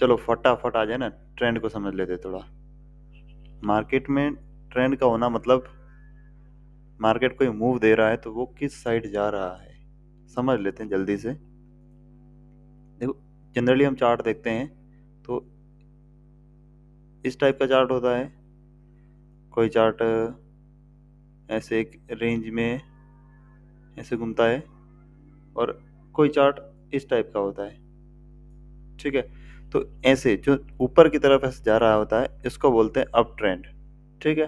चलो फटाफट आ जाए ना, ट्रेंड को समझ लेते थोड़ा। मार्केट में ट्रेंड का होना मतलब मार्केट कोई मूव दे रहा है तो वो किस साइड जा रहा है, समझ लेते हैं जल्दी से। देखो, जनरली हम चार्ट देखते हैं तो इस टाइप का चार्ट होता है। कोई चार्ट ऐसे एक रेंज में ऐसे घूमता है, और कोई चार्ट इस टाइप का होता है। ठीक है, तो ऐसे जो ऊपर की तरफ ऐसे जा रहा होता है इसको बोलते हैं अप ट्रेंड। ठीक है,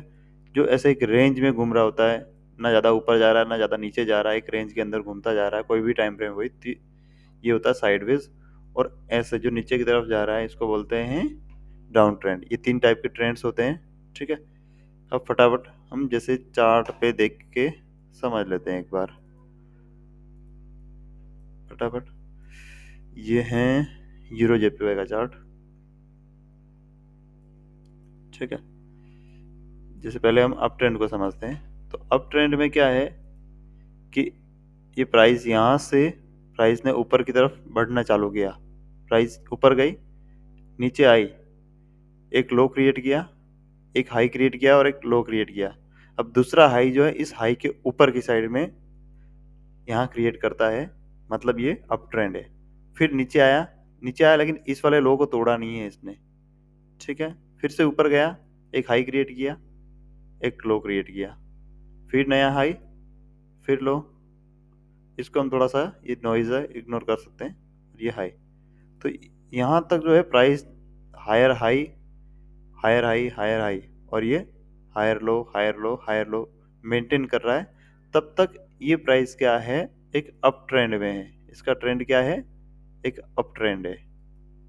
जो ऐसे एक रेंज में घूम रहा होता है, ना ज़्यादा ऊपर जा रहा है ना ज़्यादा नीचे जा रहा है, एक रेंज के अंदर घूमता जा रहा है कोई भी टाइम फ्रेम हुई, ये होता है साइडवेज। और ऐसे जो नीचे की तरफ जा रहा है इसको बोलते हैं डाउन ट्रेंड। ये तीन टाइप के ट्रेंड्स होते हैं। ठीक है, अब फटाफट हम जैसे चार्ट पे देख के समझ लेते हैं एक बार, फटाफट। ये है यूरो जेपीवाई का चार्ट। ठीक है, जैसे पहले हम अप ट्रेंड को समझते हैं, तो अप ट्रेंड में क्या है कि ये प्राइस यहाँ से, प्राइस ने ऊपर की तरफ बढ़ना चालू किया, प्राइस ऊपर गई, नीचे आई, एक लो क्रिएट किया, एक हाई क्रिएट किया और एक लो क्रिएट किया। अब दूसरा हाई जो है इस हाई के ऊपर की साइड में यहाँ क्रिएट करता है, मतलब ये अप ट्रेंड है। फिर नीचे आया, नीचे आया लेकिन इस वाले लो को तोड़ा नहीं है इसने। ठीक है, फिर से ऊपर गया, एक हाई क्रिएट किया, एक लो क्रिएट किया, फिर नया हाई, फिर लो। इसको हम थोड़ा सा, ये नॉइज है इग्नोर कर सकते हैं, ये हाई। तो यहाँ तक जो है price higher high, higher high, higher high, और ये higher low, higher low, higher low maintain कर रहा है। तब तक ये प्राइस क्या है, एक अप ट्रेंड में है। इसका ट्रेंड क्या है, एक अप ट्रेंड है।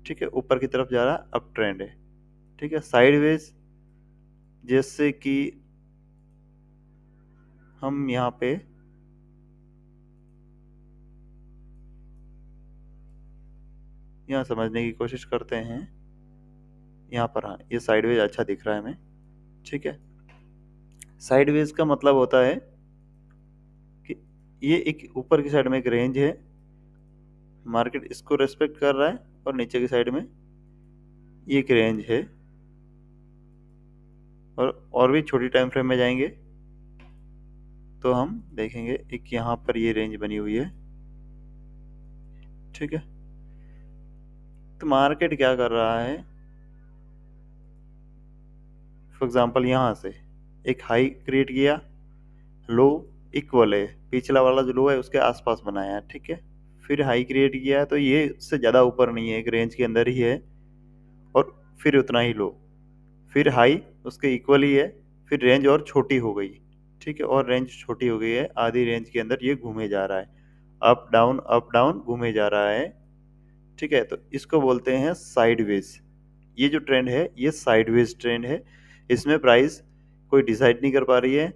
ठीक है, ऊपर की तरफ जा रहा अप ट्रेंड है। ठीक है, साइडवेज जैसे कि हम यहाँ पे यहाँ समझने की कोशिश करते हैं। यहाँ पर हाँ, ये साइडवेज अच्छा दिख रहा है हमें। ठीक है, साइडवेज का मतलब होता है कि ये एक ऊपर की साइड में एक रेंज है, मार्केट इसको रेस्पेक्ट कर रहा है, और नीचे की साइड में ये एक रेंज है। और भी छोटी टाइम फ्रेम में जाएंगे तो हम देखेंगे एक यहाँ पर ये रेंज बनी हुई है। ठीक है, तो मार्केट क्या कर रहा है, फॉर एग्जांपल यहाँ से एक हाई क्रिएट किया, लो इक्वल है, पिछला वाला जो लो है उसके आसपास बनाया है। ठीक है, फिर हाई क्रिएट किया है तो ये उससे ज़्यादा ऊपर नहीं है, एक रेंज के अंदर ही है, और फिर उतना ही लो, फिर हाई उसके इक्वल ही है, फिर रेंज और छोटी हो गई। ठीक है, और रेंज छोटी हो गई है, आधी रेंज के अंदर ये घूमे जा रहा है, अप डाउन घूमे जा रहा है। ठीक है, तो इसको बोलते हैं साइडवेज। ये जो ट्रेंड है ये साइडवेज ट्रेंड है। इसमें प्राइस कोई डिसाइड नहीं कर पा रही है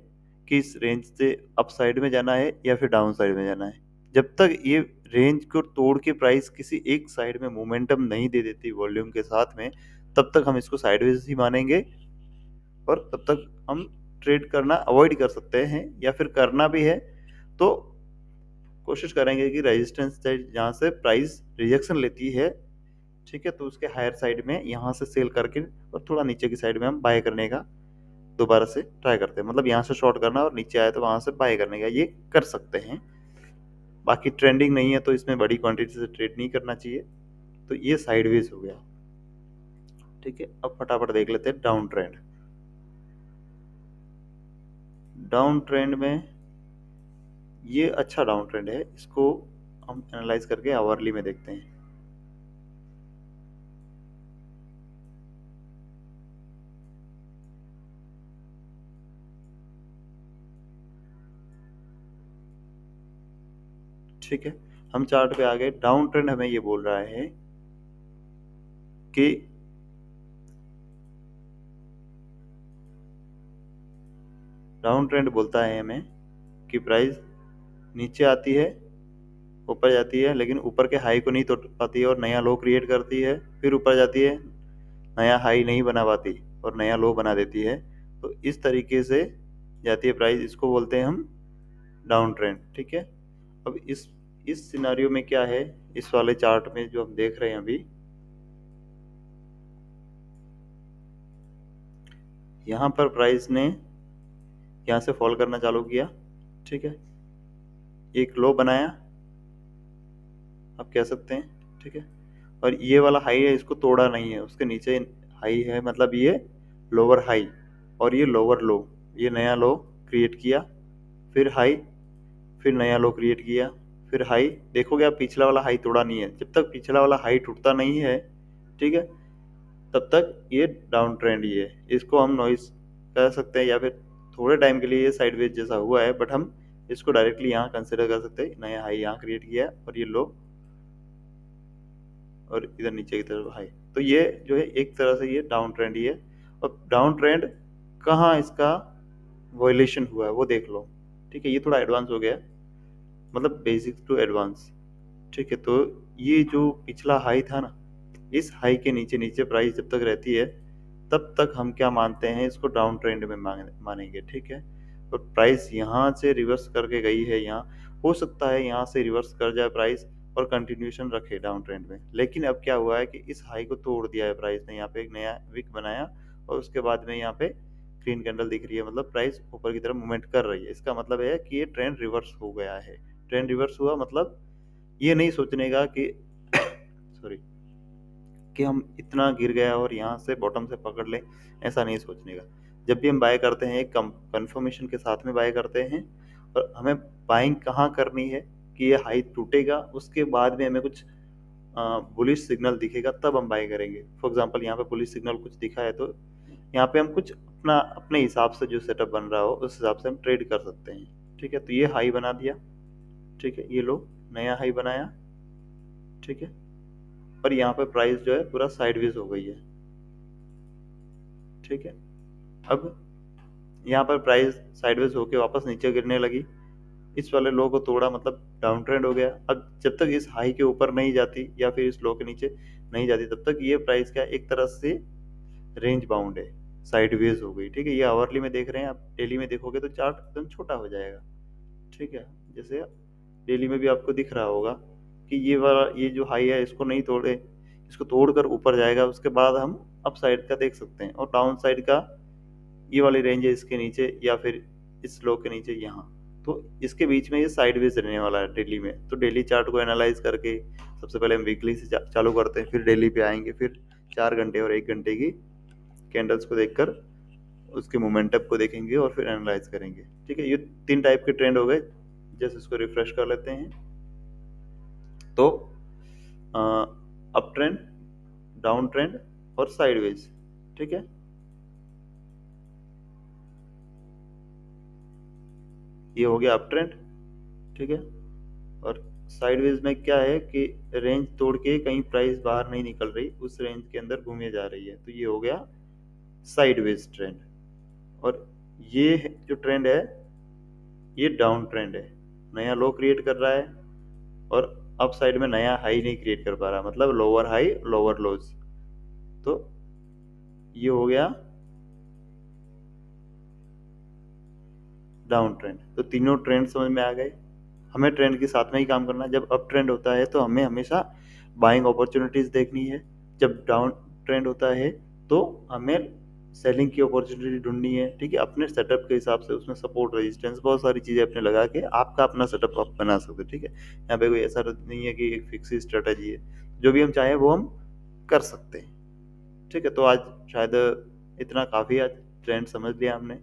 कि इस रेंज से अप साइड में जाना है या फिर डाउन साइड में जाना है। जब तक ये रेंज को तोड़ के प्राइस किसी एक साइड में मोमेंटम नहीं दे देती वॉल्यूम के साथ में, तब तक हम इसको साइडवेज ही मानेंगे, और तब तक हम ट्रेड करना अवॉइड कर सकते हैं, या फिर करना भी है तो कोशिश करेंगे कि रेजिस्टेंस साइड जहाँ से प्राइस रिजेक्शन लेती है, ठीक है, तो उसके हायर साइड में यहाँ से सेल करके और थोड़ा नीचे की साइड में हम बाय करने का दोबारा से ट्राई करते हैं। मतलब यहाँ से शॉर्ट करना और नीचे आए तो वहाँ से बाय करने का, ये कर सकते हैं। बाकी ट्रेंडिंग नहीं है तो इसमें बड़ी क्वांटिटी से ट्रेड नहीं करना चाहिए। तो ये साइडवेज हो गया। ठीक है, अब फटाफट देख लेते हैं डाउन ट्रेंड। डाउन ट्रेंड में ये अच्छा डाउन ट्रेंड है, इसको हम एनालाइज करके आवरली में देखते हैं। ठीक है, हम चार्ट पे आ गए। डाउन ट्रेंड हमें ये बोल रहा है कि डाउन ट्रेंड बोलता है हमें कि प्राइस नीचे आती है, ऊपर जाती है, लेकिन ऊपर के हाई को नहीं तोड़ पाती है और नया लो क्रिएट करती है, फिर ऊपर जाती है, नया हाई नहीं बना पाती और नया लो बना देती है। तो इस तरीके से जाती है प्राइस, इसको बोलते हैं हम डाउन ट्रेंड। ठीक है, अब इस सिनारियो में क्या है, इस वाले चार्ट में जो हम देख रहे हैं अभी, यहाँ पर प्राइस ने यहाँ से फॉल करना चालू किया, ठीक है, एक लो बनाया आप कह सकते हैं, ठीक है, और ये वाला हाई है इसको तोड़ा नहीं है, उसके नीचे हाई है, मतलब ये लोअर हाई और ये लोअर लो, ये नया लो क्रिएट किया, फिर हाई, फिर नया लो क्रिएट किया, फिर हाई। देखोगे आप पिछला वाला हाई तोड़ा नहीं है, जब तक पिछला वाला हाई टूटता नहीं है, ठीक है, तब तक ये डाउन ट्रेंड ही है। इसको हम नॉइस कह सकते हैं या फिर थोड़े टाइम के लिए ये साइडवेज जैसा हुआ है, बट हम इसको डायरेक्टली यहाँ कंसिडर कर सकते हैं। नया हाई यहाँ क्रिएट किया है और ये लो और इधर नीचे की तरफ हाई, तो ये जो है एक तरह से ये डाउन ट्रेंड ही है। और डाउन ट्रेंड कहाँ इसका वॉयलेशन हुआ है वो देख लो, ठीक है, ये थोड़ा एडवांस हो गया, मतलब बेसिक टू एडवांस, ठीक है। तो ये जो पिछला हाई था ना, इस हाई के नीचे नीचे प्राइस जब तक रहती है तब तक हम क्या मानते हैं, इसको डाउन ट्रेंड में मानेंगे, ठीक है। और प्राइस यहाँ से रिवर्स करके गई है, यहाँ हो सकता है यहाँ से रिवर्स कर जाए प्राइस और कंटिन्यूशन रखे डाउन ट्रेंड में, लेकिन अब क्या हुआ है कि इस हाई को तोड़ दिया है प्राइस ने, यहाँ पे एक नया विक बनाया और उसके बाद में यहाँ पे ग्रीन कैंडल दिख रही है, मतलब प्राइस ऊपर की तरफ मूवमेंट कर रही है। इसका मतलब है कि ये ट्रेंड रिवर्स हो गया है। ट्रेंड रिवर्स हुआ मतलब ये नहीं सोचने का कि सॉरी, कि हम इतना गिर गया और यहाँ से बॉटम से पकड़ लें, ऐसा नहीं सोचने का। जब भी हम बाय करते हैं एक कंफर्मेशन के साथ में बाय करते हैं, और हमें बाइंग कहाँ करनी है कि ये हाई टूटेगा, उसके बाद में हमें कुछ बुलिश सिग्नल दिखेगा तब हम बाय करेंगे। फॉर एग्जांपल यहाँ पे बुलिश सिग्नल कुछ दिखा है तो यहाँ पे हम कुछ अपना अपने हिसाब से जो सेटअप बन रहा हो उस हिसाब से हम ट्रेड कर सकते हैं, ठीक है। तो ये हाई बना दिया, ठीक है, ये लो नया हाई बनाया, ठीक है, और यहाँ पे प्राइस जो है पूरा साइडवेज हो गई है, ठीक है। अब यहाँ पर प्राइस साइडवेज होके वापस नीचे गिरने लगी, इस वाले लो को तोड़ा, मतलब डाउन ट्रेंड हो गया। अब जब तक इस हाई के ऊपर नहीं जाती या फिर इस लो के नीचे नहीं जाती तब तक ये प्राइस क्या एक तरह से रेंज बाउंड है, साइडवेज हो गई, ठीक है। ये आवरली में देख रहे हैं आप, डेली में देखोगे तो चार्ट एकदम छोटा हो जाएगा, ठीक है। जैसे डेली में भी आपको दिख रहा होगा कि ये वाला ये जो हाई है इसको नहीं तोड़े, इसको तोड़कर ऊपर जाएगा, उसके बाद हम अप साइड का देख सकते हैं, और डाउन साइड का ये वाली रेंज है इसके नीचे या फिर इस लो के नीचे यहाँ, तो इसके बीच में ये साइडवेज रहने वाला है डेली में। तो डेली चार्ट को एनालाइज करके सबसे पहले हम वीकली से चालू करते हैं, फिर डेली पे आएंगे, फिर 4 घंटे और 1 घंटे की कैंडल्स को देखकर उसके मोमेंटम को देखेंगे और फिर एनालाइज करेंगे, ठीक है। ये 3 टाइप के ट्रेंड हो गए। जैसे इसको रिफ्रेश कर लेते हैं तो अप ट्रेंड, डाउन ट्रेंड और साइडवेज, ठीक है। ये हो गया अप ट्रेंड, ठीक है। और साइडवेज में क्या है कि रेंज तोड़ के कहीं प्राइस बाहर नहीं निकल रही, उस रेंज के अंदर घूमे जा रही है, तो ये हो गया साइडवेज ट्रेंड। और ये जो ट्रेंड है ये डाउन ट्रेंड है, नया लो क्रिएट कर रहा है और अप साइड में नया हाई नहीं क्रिएट कर पा रहा, मतलब लोअर हाई लोअर लोज। तो ये हो गया डाउन ट्रेंड। तो तीनों ट्रेंड समझ में आ गए। हमें ट्रेंड के साथ में ही काम करना है। जब अप ट्रेंड होता है तो हमें हमेशा बाइंग अपॉर्चुनिटीज देखनी है, जब डाउन ट्रेंड होता है तो हमें सेलिंग की अपॉर्चुनिटी ढूंढनी है, ठीक है। अपने सेटअप के हिसाब से उसमें सपोर्ट रेजिस्टेंस बहुत सारी चीज़ें अपने लगा के आपका अपना सेटअप आप बना सकते हो, ठीक है। यहाँ पे कोई ऐसा नहीं है कि एक फिक्स स्ट्रेटजी है, जो भी हम चाहें वो हम कर सकते हैं, ठीक है। तो आज शायद इतना काफ़ी, आज ट्रेंड समझ लिया हमने।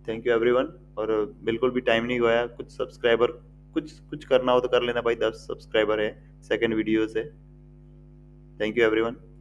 Thank you everyone. और बिल्कुल भी टाइम नहीं गया, कुछ सब्सक्राइबर कुछ कुछ करना हो तो कर लेना भाई, 10 सब्सक्राइबर है, सेकंड वीडियो से। Thank you everyone.